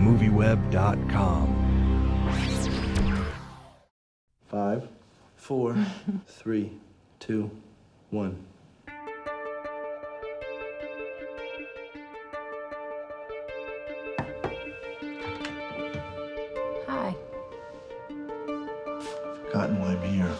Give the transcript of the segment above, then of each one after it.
MovieWeb.com. 5, 4, 3, 2, 1. Hi. Forgotten why I'm here.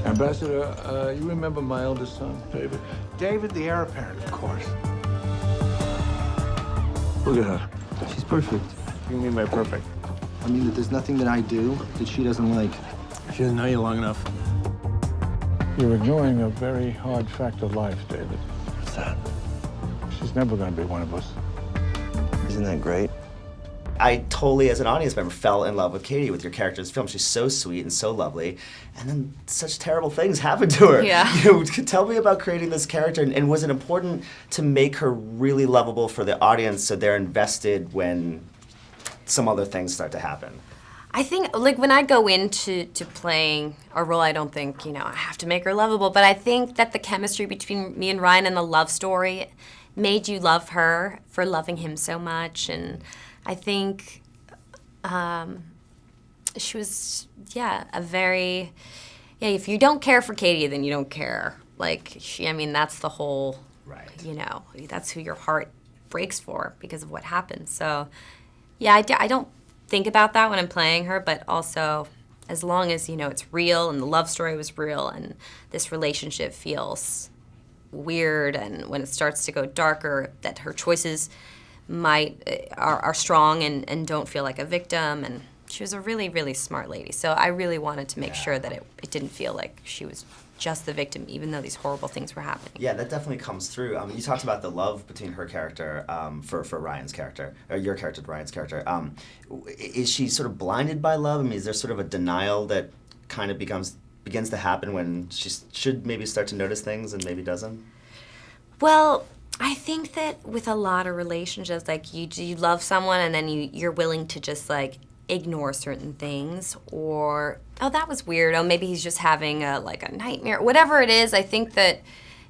Ambassador, you remember my eldest son, David? David, the heir apparent, of course. Look at her. She's perfect. What do you mean by perfect? I mean that there's nothing that I do that she doesn't like. She doesn't know you long enough. You're ignoring a very hard fact of life, David. What's that? She's never going to be one of us. Isn't that great? I totally, as an audience member, fell in love with Katie, with your character's film. She's so sweet and so lovely, and then such terrible things happen to her. Yeah. You know, tell me about creating this character, and was it important to make her really lovable for the audience so they're invested when some other things start to happen? I think, like, when I go into playing a role, I don't think, I have to make her lovable, but I think that the chemistry between me and Ryan and the love story made you love her for loving him so much, and I think she was, if you don't care for Katie, then you don't care. That's the whole, Right. That's who your heart breaks for because of what happened. So, I don't think about that when I'm playing her, but also as long as, it's real and the love story was real and this relationship feels weird, and when it starts to go darker, that her choices are strong and don't feel like a victim. And she was a really, really smart lady. So I really wanted to make sure that it didn't feel like she was just the victim, even though these horrible things were happening. Yeah, that definitely comes through. You talked about the love between her character for Ryan's character, or your character, Ryan's character. Is she sort of blinded by love? I mean, is there sort of a denial that kind of begins to happen when she should maybe start to notice things and maybe doesn't? Well, I think that with a lot of relationships, like you love someone and then you're willing to just ignore certain things, or, oh, that was weird, oh, maybe he's just having a nightmare, whatever it is. I think that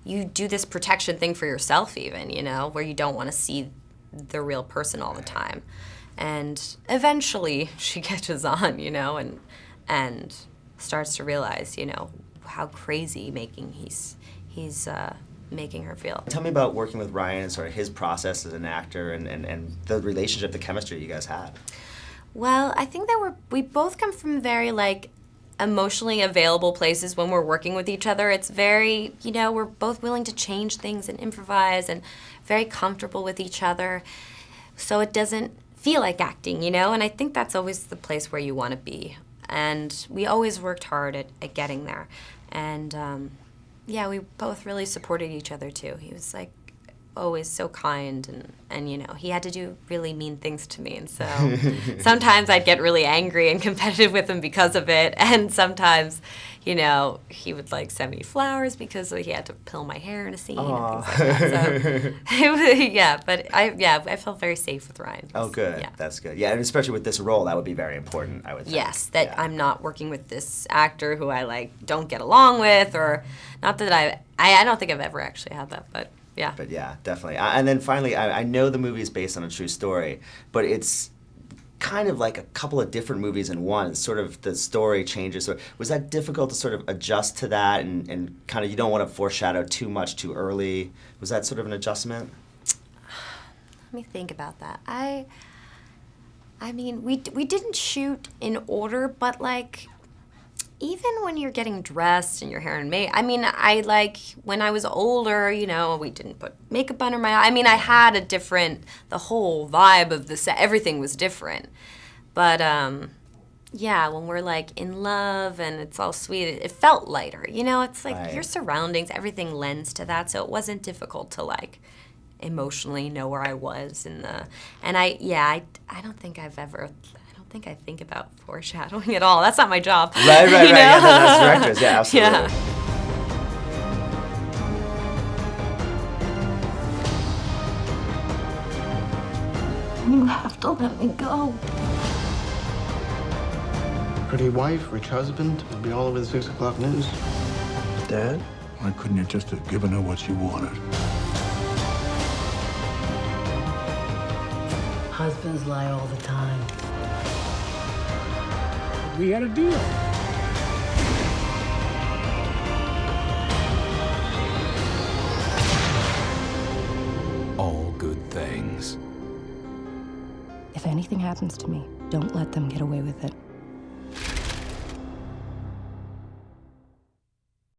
you do this protection thing for yourself even, where you don't want to see the real person all the time. And eventually she catches on, and starts to realize, how crazy he's making her feel. Tell me about working with Ryan and sort of his process as an actor and the relationship, the chemistry you guys had. Well, I think that we both come from very, emotionally available places when we're working with each other. It's very, we're both willing to change things and improvise and very comfortable with each other. So it doesn't feel like acting, and I think that's always the place where you want to be. And we always worked hard at getting there. And, we both really supported each other, too. He was, always so kind, and he had to do really mean things to me, and so sometimes I'd get really angry and competitive with him because of it, and sometimes, he would send me flowers because he had to pill my hair in a scene and things like that. So I felt very safe with Ryan. Oh, good. Yeah. That's good. Yeah, and especially with this role, that would be very important, I would think. Yes, that I'm not working with this actor who I don't get along with, or not that I don't think I've ever actually had that, but. Yeah. But yeah, definitely. And then finally, I know the movie is based on a true story, but it's kind of like a couple of different movies in one. It's sort of the story changes. So was that difficult to sort of adjust to that and kind of you don't want to foreshadow too much too early? Was that sort of an adjustment? Let me think about that. I mean, we didn't shoot in order, but even when you're getting dressed and your hair and makeup, when I was older, we didn't put makeup under my eye. I had the whole vibe of the set, everything was different. But, when we're, in love and it's all sweet, it felt lighter. It's Right. Your surroundings, everything lends to that, so it wasn't difficult to, emotionally know where I was I don't think I've ever... I think I think about foreshadowing at all. That's not my job. Right. Yeah, that's directors. Yeah, absolutely. Yeah. You have to let me go. Pretty wife, rich husband, will be all over the 6 o'clock news. Dad? Why couldn't you just have given her what she wanted? Husbands lie all the time. We had a deal. All good things. If anything happens to me, don't let them get away with it.